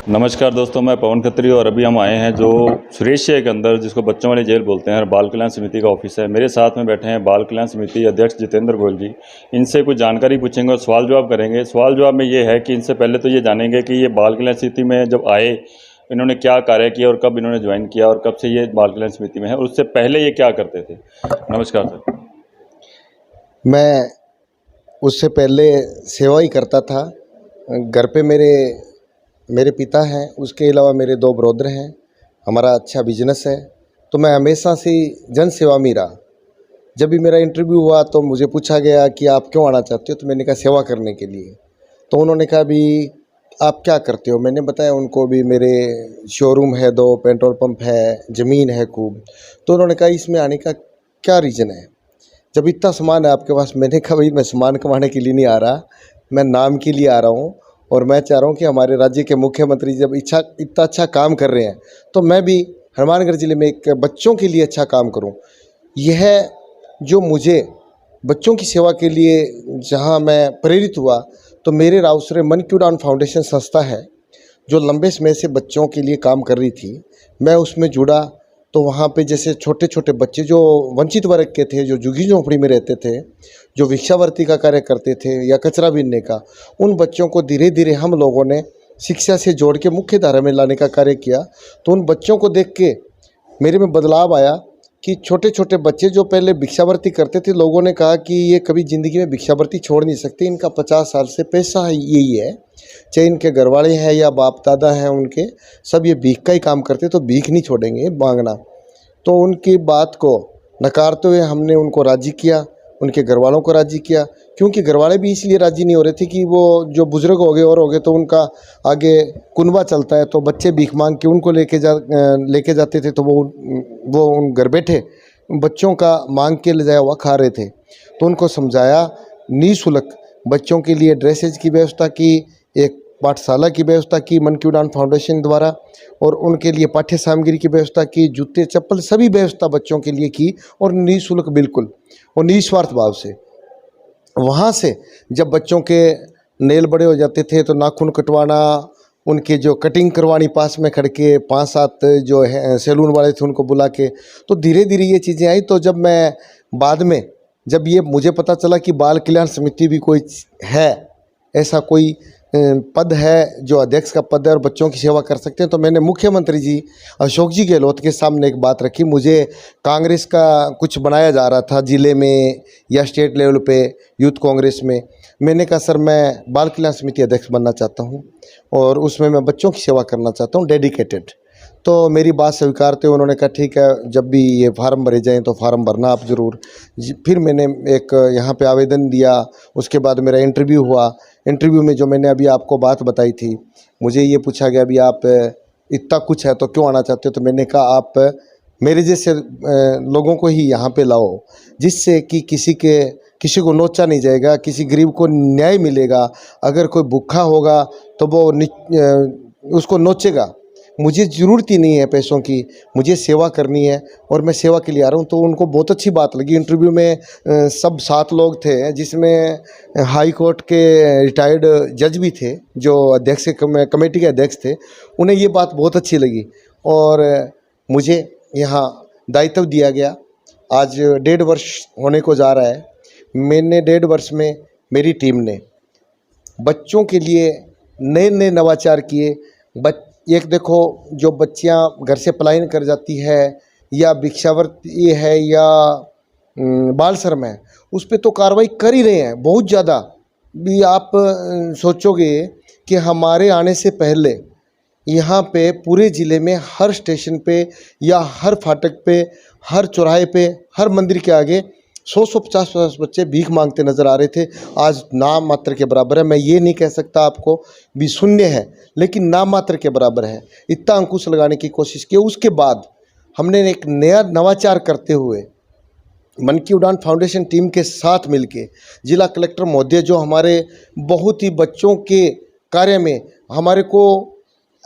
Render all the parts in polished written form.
नमस्कार दोस्तों, मैं पवन खत्री और अभी हम आए हैं जो सुरेशिया के अंदर, जिसको बच्चों वाली जेल बोलते हैं, बाल कल्याण समिति का ऑफिस है। मेरे साथ में बैठे हैं बाल कल्याण समिति अध्यक्ष जितेंद्र गोयल जी। इनसे कुछ जानकारी पूछेंगे और सवाल जवाब करेंगे। सवाल जवाब में ये है कि इनसे पहले तो ये जानेंगे कि ये बाल कल्याण समिति में जब आए इन्होंने क्या कार्य किया और कब इन्होंने ज्वाइन किया और कब से ये बाल कल्याण समिति में है, और उससे पहले ये क्या करते थे। नमस्कार सर। मैं उससे पहले सेवा ही करता था। घर पे मेरे पिता हैं, उसके अलावा मेरे 2 ब्रदर हैं। हमारा अच्छा बिजनेस है, तो मैं हमेशा से जन सेवा में रहा। जब भी मेरा इंटरव्यू हुआ तो मुझे पूछा गया कि आप क्यों आना चाहते हो, तो मैंने कहा सेवा करने के लिए। तो उन्होंने कहा भी आप क्या करते हो। मैंने बताया उनको भी मेरे शोरूम है, 2 पेट्रोल पंप है, ज़मीन है खूब। तो उन्होंने कहा इसमें आने का क्या रीज़न है, जब इतना सामान है आपके पास। मैंने कहा भाई मैं सामान कमाने के लिए नहीं आ रहा, मैं नाम के लिए आ रहा हूँ। और मैं चाह रहा हूँ कि हमारे राज्य के मुख्यमंत्री जब इतना अच्छा काम कर रहे हैं, तो मैं भी हनुमानगढ़ ज़िले में एक बच्चों के लिए अच्छा काम करूँ। यह जो मुझे बच्चों की सेवा के लिए जहाँ मैं प्रेरित हुआ, तो मेरे राउसरे मन की उड़ान फाउंडेशन संस्था है जो लंबे समय से बच्चों के लिए काम कर रही थी। मैं उसमें जुड़ा, तो वहाँ पे जैसे छोटे छोटे बच्चे जो वंचित वर्ग के थे, जो झुग्गी झोंपड़ी में रहते थे, जो भिक्षावृत्ति का कार्य करते थे या कचरा बीनने का, उन बच्चों को धीरे धीरे हम लोगों ने शिक्षा से जोड़ के मुख्य धारा में लाने का कार्य किया। तो उन बच्चों को देख के मेरे में बदलाव आया कि छोटे छोटे बच्चे जो पहले भिक्षावृत्ति करते थे, लोगों ने कहा कि ये कभी ज़िंदगी में भिक्षावृत्ति छोड़ नहीं सकते, इनका 50 साल से पेशा यही है। चाहे इनके घरवाले हैं या बाप दादा हैं उनके, सब ये भीख का ही काम करते, तो भीख नहीं छोड़ेंगे मांगना। तो उनकी बात को नकारते हुए हमने उनको राज़ी किया, उनके घरवालों को राज़ी किया। क्योंकि घरवाले भी इसलिए राज़ी नहीं हो रहे थे कि वो जो बुज़ुर्ग हो गए और हो गए, तो उनका आगे कुनबा चलता है, तो बच्चे भीख मांग के उनको लेके जाते थे, तो वो उन घर बैठे बच्चों का मांग के ले जाया हुआ खा रहे थे। तो उनको समझाया, निःशुल्क बच्चों के लिए ड्रेसेज की व्यवस्था की, एक पाठशाला की व्यवस्था की मन की उड़ान फाउंडेशन द्वारा, और उनके लिए पाठ्य सामग्री की व्यवस्था की, जूते चप्पल सभी व्यवस्था बच्चों के लिए की, और निःशुल्क बिल्कुल और निस्वार्थ भाव से। वहाँ से जब बच्चों के नेल बड़े हो जाते थे तो नाखून कटवाना, उनके जो कटिंग करवानी पास में खड़ के, 5-7 जो है सैलून वाले थे उनको बुला के, तो धीरे धीरे ये चीज़ें आई। तो जब मैं बाद में जब ये मुझे पता चला कि बाल कल्याण समिति भी कोई है, ऐसा कोई पद है जो अध्यक्ष का पद है और बच्चों की सेवा कर सकते हैं, तो मैंने मुख्यमंत्री जी अशोक जी गहलोत के सामने एक बात रखी। मुझे कांग्रेस का कुछ बनाया जा रहा था ज़िले में या स्टेट लेवल पे, यूथ कांग्रेस में। मैंने कहा सर मैं बाल कल्याण समिति अध्यक्ष बनना चाहता हूँ और उसमें मैं बच्चों की सेवा करना चाहता हूँ, डेडिकेटेड। तो मेरी बात स्वीकारते हुए उन्होंने कहा ठीक है, जब भी ये फार्म भरे जाएं तो फार्म भरना आप ज़रूर। फिर मैंने एक यहाँ पे आवेदन दिया, उसके बाद मेरा इंटरव्यू हुआ। इंटरव्यू में जो मैंने अभी आपको बात बताई थी, मुझे ये पूछा गया भी आप इतना कुछ है तो क्यों आना चाहते हो। तो मैंने कहा आप मेरे जैसे लोगों को ही यहाँ पे लाओ, जिससे कि किसी को नोचा नहीं जाएगा, किसी गरीब को न्याय मिलेगा। अगर कोई भूखा होगा तो वो उसको नोचेगा। मुझे ज़रूरत ही नहीं है पैसों की, मुझे सेवा करनी है और मैं सेवा के लिए आ रहा हूँ। तो उनको बहुत अच्छी बात लगी। इंटरव्यू में सब 7 लोग थे, जिसमें हाई कोर्ट के रिटायर्ड जज भी थे, जो अध्यक्ष कमेटी के अध्यक्ष थे। उन्हें ये बात बहुत अच्छी लगी और मुझे यहाँ दायित्व दिया गया। आज 1.5 वर्ष होने को जा रहा है। मैंने 1.5 वर्ष में मेरी टीम ने बच्चों के लिए नए नए नवाचार किए। एक देखो, जो बच्चियां घर से पलायन कर जाती है या भिक्षावृत्ति है या बाल श्रम है, उस पर तो कार्रवाई कर ही रहे हैं बहुत ज़्यादा। भी आप सोचोगे कि हमारे आने से पहले यहाँ पे पूरे ज़िले में हर स्टेशन पे या हर फाटक पे, हर चौराहे पे, हर मंदिर के आगे 100-150 बच्चे भीख मांगते नज़र आ रहे थे। आज नाम मात्र के बराबर है। मैं ये नहीं कह सकता आपको भी शून्य है, लेकिन नाम मात्र के बराबर है। इतना अंकुश लगाने की कोशिश की। उसके बाद हमने एक नया नवाचार करते हुए मन की उड़ान फाउंडेशन टीम के साथ मिलके, जिला कलेक्टर महोदय जो हमारे बहुत ही बच्चों के कार्य में हमारे को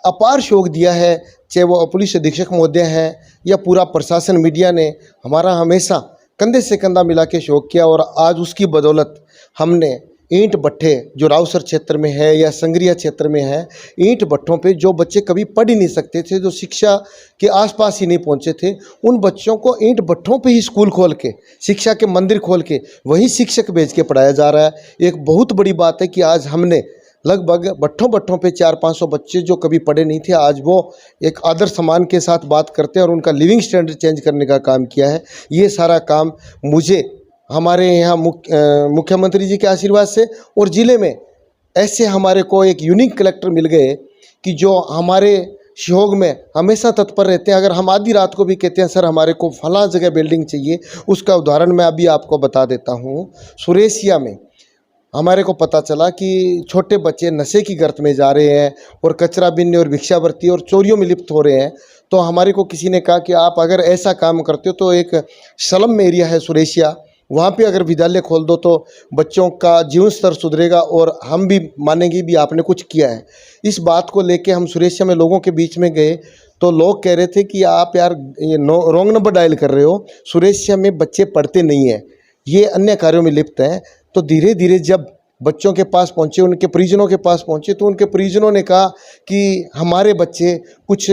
अपार सहयोग दिया है, चाहे वो पुलिस अधीक्षक महोदय हैं या पूरा प्रशासन, मीडिया ने हमारा हमेशा कंधे से कंधा मिला के सहयोग किया। और आज उसकी बदौलत हमने ईंट भट्ठे जो रावसर क्षेत्र में है या संगरिया क्षेत्र में है, ईंट भट्ठों पे जो बच्चे कभी पढ़ ही नहीं सकते थे, जो शिक्षा के आसपास ही नहीं पहुंचे थे, उन बच्चों को ईंट भट्ठों पे ही स्कूल खोल के, शिक्षा के मंदिर खोल के वही शिक्षक भेज के पढ़ाया जा रहा है। एक बहुत बड़ी बात है कि आज हमने लगभग भट्ठों पे 400-500 बच्चे जो कभी पढ़े नहीं थे, आज वो एक आदर सम्मान के साथ बात करते हैं और उनका लिविंग स्टैंडर्ड चेंज करने का काम किया है। ये सारा काम मुझे हमारे यहाँ मुख्यमंत्री जी के आशीर्वाद से और ज़िले में ऐसे हमारे को एक यूनिक कलेक्टर मिल गए कि जो हमारे सहयोग में हमेशा तत्पर रहते हैं। अगर हम आधी रात को भी कहते हैं सर हमारे को फलां जगह बिल्डिंग चाहिए, उसका उदाहरण मैं अभी आपको बता देता हूँ। सुरेशिया में हमारे को पता चला कि छोटे बच्चे नशे की गर्त में जा रहे हैं और कचरा बीनने और भिक्षावृत्ति और चोरियों में लिप्त हो रहे हैं। तो हमारे को किसी ने कहा कि आप अगर ऐसा काम करते हो तो एक स्लम एरिया है सुरेशिया, वहाँ पे अगर विद्यालय खोल दो तो बच्चों का जीवन स्तर सुधरेगा और हम भी मानेंगे भी आपने कुछ किया है। इस बात को लेके हम सुरेशिया में लोगों के बीच में गए तो लोग कह रहे थे कि आप यार ये रॉन्ग नंबर डायल कर रहे हो, सुरेशिया में बच्चे पढ़ते नहीं हैं, ये अन्य कार्यों में लिप्त हैं। तो धीरे धीरे जब बच्चों के पास पहुँचे, उनके परिजनों के पास पहुँचे, तो उनके परिजनों ने कहा कि हमारे बच्चे कुछ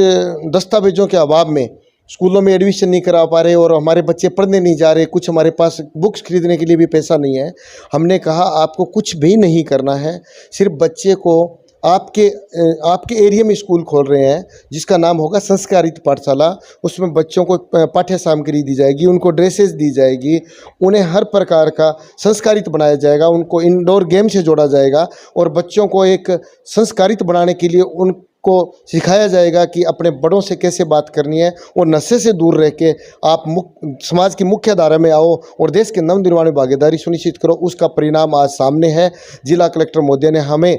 दस्तावेजों के अभाव में स्कूलों में एडमिशन नहीं करा पा रहे और हमारे बच्चे पढ़ने नहीं जा रहे, कुछ हमारे पास बुक्स खरीदने के लिए भी पैसा नहीं है। हमने कहा आपको कुछ भी नहीं करना है, सिर्फ बच्चे को आपके एरिया में स्कूल खोल रहे हैं जिसका नाम होगा संस्कारित पाठशाला। उसमें बच्चों को पाठ्य सामग्री दी जाएगी, उनको ड्रेसेस दी जाएगी, उन्हें हर प्रकार का संस्कारित बनाया जाएगा, उनको इंडोर गेम से जोड़ा जाएगा और बच्चों को एक संस्कारित बनाने के लिए को सिखाया जाएगा कि अपने बड़ों से कैसे बात करनी है और नशे से दूर रह के आप समाज की मुख्य धारा में आओ और देश के नव निर्माण में भागीदारी सुनिश्चित करो। उसका परिणाम आज सामने है। जिला कलेक्टर महोदय ने हमें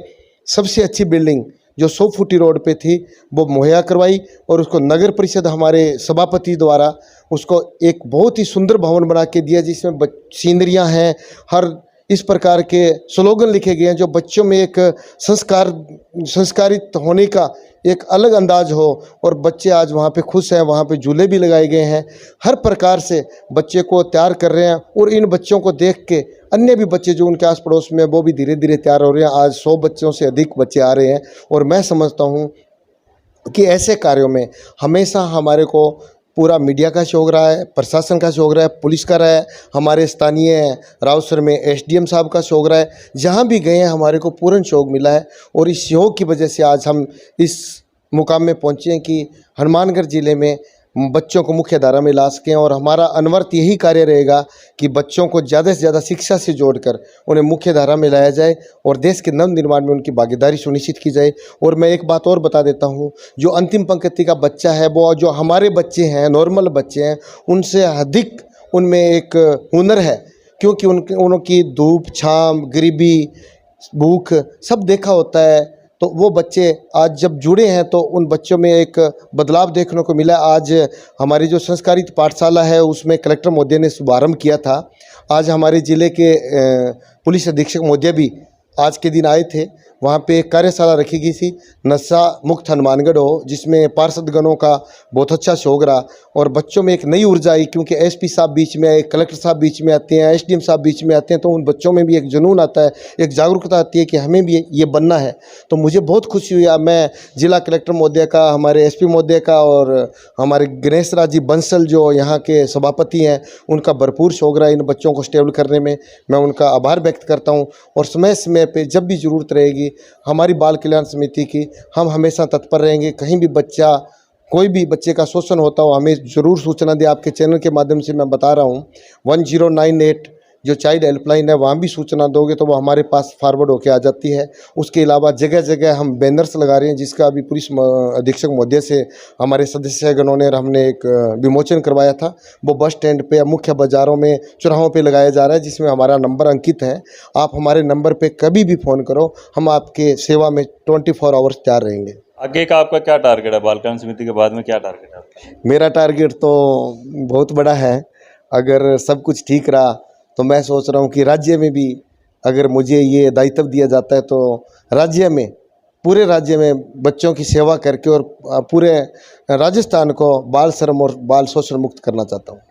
सबसे अच्छी बिल्डिंग जो 100 फुटी रोड पे थी वो मुहैया करवाई और उसको नगर परिषद हमारे सभापति द्वारा उसको एक बहुत ही सुंदर भवन बना के दिया, जिसमें सीनरियाँ हैं, हर इस प्रकार के स्लोगन लिखे गए हैं जो बच्चों में एक संस्कारित होने का एक अलग अंदाज हो और बच्चे आज वहाँ पे खुश हैं। वहाँ पे झूले भी लगाए गए हैं, हर प्रकार से बच्चे को तैयार कर रहे हैं और इन बच्चों को देख के अन्य भी बच्चे जो उनके आस पड़ोस में वो भी धीरे धीरे तैयार हो रहे हैं। आज 100 बच्चों से अधिक बच्चे आ रहे हैं और मैं समझता हूँ कि ऐसे कार्यों में हमेशा हमारे को पूरा मीडिया का सहयोग रहा है, प्रशासन का सहयोग रहा है, पुलिस का रहा है, हमारे स्थानीय रावसर में एसडीएम साहब का सहयोग रहा है। जहाँ भी गए हैं हमारे को पूर्ण सहयोग मिला है और इस सहयोग की वजह से आज हम इस मुकाम में पहुँचे हैं कि हनुमानगढ़ ज़िले में बच्चों को मुख्य धारा में ला सकें। और हमारा अनवरत यही कार्य रहेगा कि बच्चों को ज़्यादा से ज़्यादा शिक्षा से जोड़कर उन्हें मुख्य धारा में लाया जाए और देश के नव निर्माण में उनकी भागीदारी सुनिश्चित की जाए। और मैं एक बात और बता देता हूँ, जो अंतिम पंक्ति का बच्चा है वो जो हमारे बच्चे हैं, नॉर्मल बच्चे हैं, उनसे अधिक उनमें एक हुनर है, क्योंकि उनकी धूप छाँव, गरीबी, भूख सब देखा होता है। तो वो बच्चे आज जब जुड़े हैं तो उन बच्चों में एक बदलाव देखने को मिला। आज हमारी जो संस्कारित पाठशाला है उसमें कलेक्टर महोदय ने शुभारंभ किया था। आज हमारे ज़िले के पुलिस अधीक्षक महोदय भी आज के दिन आए थे। वहाँ पे एक कार्यशाला रखी गई थी, नशा मुक्त हनुमानगढ़ हो, जिसमें पार्षदगणों का बहुत अच्छा सहयोग रहा और बच्चों में एक नई ऊर्जा आई, क्योंकि एसपी साहब बीच में आए, कलेक्टर साहब बीच में आते हैं, एसडीएम साहब बीच में आते हैं, तो उन बच्चों में भी एक जुनून आता है, एक जागरूकता आती है कि हमें भी ये बनना है। तो मुझे बहुत खुशी हुई। मैं जिला कलेक्टर महोदय का, हमारे एसपी महोदय का और हमारे गणेश राज जी बंसल जो यहाँ के सभापति हैं, उनका भरपूर सहयोग रहा इन बच्चों को स्टेबल करने में। मैं उनका आभार व्यक्त करता हूँ और समय समय पर जब भी ज़रूरत रहेगी हमारी बाल कल्याण समिति की, हम हमेशा तत्पर रहेंगे। कहीं भी कोई भी बच्चे का शोषण होता हो हमें ज़रूर सूचना दें। आपके चैनल के माध्यम से मैं बता रहा हूँ, 1098 जो चाइल्ड हेल्पलाइन है वहाँ भी सूचना दोगे तो वो हमारे पास फॉरवर्ड होके आ जाती है। उसके अलावा जगह जगह हम बैनर्स लगा रहे हैं, जिसका अभी पुलिस अधीक्षक महोदय से हमारे सदस्यगणों ने हमने एक विमोचन करवाया था। वो बस स्टैंड पे, मुख्य बाज़ारों में, चौराहों पे लगाया जा रहा है, जिसमें हमारा नंबर अंकित है। आप हमारे नंबर पे कभी भी फ़ोन करो, हम आपके सेवा में 24 आवर्स तैयार रहेंगे। आगे का आपका क्या टारगेट है? बाल कल्याण समिति के बाद में क्या टारगेट है आपका? मेरा टारगेट तो बहुत बड़ा है। अगर सब कुछ ठीक रहा तो मैं सोच रहा हूँ कि राज्य में भी अगर मुझे ये दायित्व दिया जाता है तो राज्य में, पूरे राज्य में बच्चों की सेवा करके और पूरे राजस्थान को बाल श्रम और बाल शोषण मुक्त करना चाहता हूँ।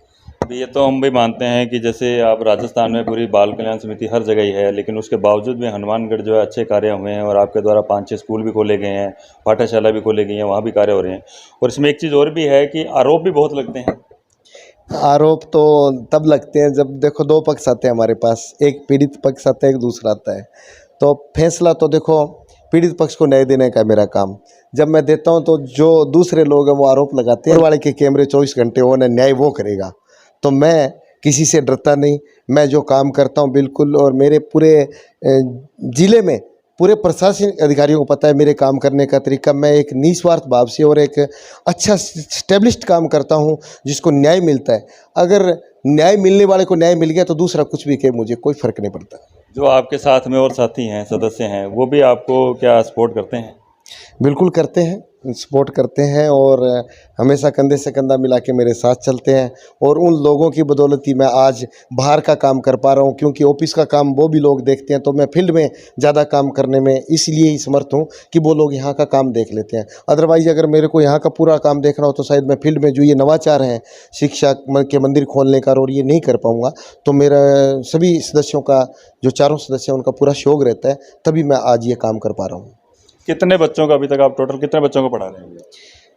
अभी ये तो हम भी मानते हैं कि जैसे आप राजस्थान में पूरी बाल कल्याण समिति हर जगह ही है, लेकिन उसके बावजूद भी हनुमानगढ़ जो है अच्छे कार्य हुए हैं और आपके द्वारा 5-6 स्कूल भी खोले गए हैं, पाठशाला भी खोली गई हैं, वहाँ भी कार्य हो रहे हैं। और इसमें एक चीज़ और भी है कि आरोप भी बहुत लगते हैं। आरोप तो तब लगते हैं जब देखो दो पक्ष आते हैं हमारे पास, एक पीड़ित पक्ष आता है, एक दूसरा आता है। तो फैसला तो देखो पीड़ित पक्ष को न्याय देने का मेरा काम। जब मैं देता हूं तो जो दूसरे लोग हैं वो आरोप लगाते हैं वाले के कैमरे 24 घंटे ऑन है, न्याय वो करेगा। तो मैं किसी से डरता नहीं, मैं जो काम करता हूं बिल्कुल, और मेरे पूरे ज़िले में पूरे प्रशासनिक अधिकारियों को पता है मेरे काम करने का तरीका। मैं एक निस्वार्थ भाव से और एक अच्छा स्टेब्लिश्ड काम करता हूं जिसको न्याय मिलता है। अगर न्याय मिलने वाले को न्याय मिल गया तो दूसरा कुछ भी कहे, मुझे कोई फ़र्क नहीं पड़ता। जो आपके साथ में और साथी हैं, सदस्य हैं, वो भी आपको क्या सपोर्ट करते हैं? बिल्कुल करते हैं, सपोर्ट करते हैं और हमेशा कंधे से कंधा मिला के मेरे साथ चलते हैं। और उन लोगों की बदौलत ही मैं आज बाहर का काम कर पा रहा हूं, क्योंकि ऑफिस का काम वो भी लोग देखते हैं, तो मैं फील्ड में ज़्यादा काम करने में इसलिए ही समर्थ हूं कि वो लोग यहाँ का काम देख लेते हैं। अदरवाइज़ अगर मेरे को यहाँ का पूरा काम देखना हो तो शायद मैं फील्ड में जो ये नवाचार हैं शिक्षा के मंदिर खोलने का, और ये नहीं कर पाऊँगा। तो मेरा सभी सदस्यों का, जो चारों सदस्य हैं, उनका पूरा शौक रहता है, तभी मैं आज ये काम कर पा रहा हूँ। कितने बच्चों का अभी तक आप टोटल कितने बच्चों को पढ़ा रहे हैं?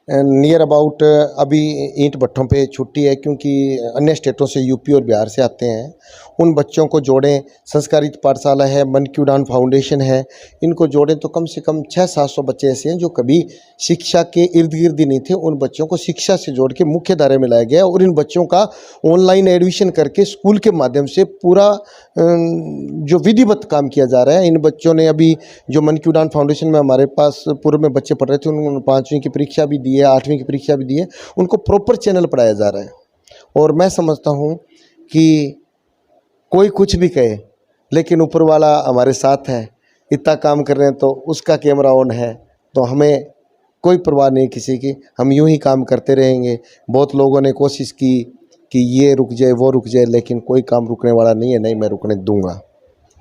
नियर अबाउट अभी ईंट भट्टों पे छुट्टी है, क्योंकि अन्य स्टेटों से यूपी और बिहार से आते हैं। उन बच्चों को जोड़ें, संस्कारित पाठशाला है, मन की उड़ान फाउंडेशन है, इनको जोड़ें तो कम से कम 600-700 बच्चे ऐसे हैं जो कभी शिक्षा के इर्द गिर्द ही नहीं थे। उन बच्चों को शिक्षा से जोड़ के मुख्य धारा में लाया गया और इन बच्चों का ऑनलाइन एडमिशन करके स्कूल के माध्यम से पूरा जो विधिवत काम किया जा रहा है। इन बच्चों ने अभी जो मन की उड़ान फाउंडेशन में हमारे पास पूर्व में बच्चे पढ़ रहे थे, उन्होंने 5वीं की परीक्षा भी दी है, 8वीं की परीक्षा भी दी है। उनको प्रॉपर चैनल पढ़ाया जा रहा है। और मैं समझता हूँ कि कोई कुछ भी कहे, लेकिन ऊपर वाला हमारे साथ है। इतना काम कर रहे हैं तो उसका कैमरा ऑन है, तो हमें कोई परवाह नहीं किसी की, हम यूं ही काम करते रहेंगे। बहुत लोगों ने कोशिश की कि ये रुक जाए, वो रुक जाए, लेकिन कोई काम रुकने वाला नहीं है, नहीं मैं रुकने दूंगा।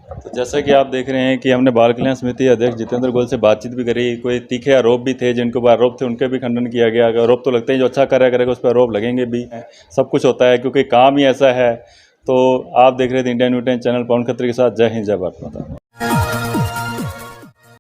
तो जैसा कि आप देख रहे हैं कि हमने बाल कल्याण समिति अध्यक्ष जितेंद्र गोयल से बातचीत भी करी। कोई तीखे आरोप भी थे, जिनके ऊपर आरोप थे उनके भी खंडन किया गया। आरोप तो लगते हैं, जो अच्छा कार्य करेगा उस पर आरोप लगेंगे भी। सब कुछ होता है क्योंकि काम ही ऐसा है। तो आप देख रहे थे इंडिया न्यूज़ 10 चैनल, पवन खत्री के साथ। जय हिंद, जय भारत माता।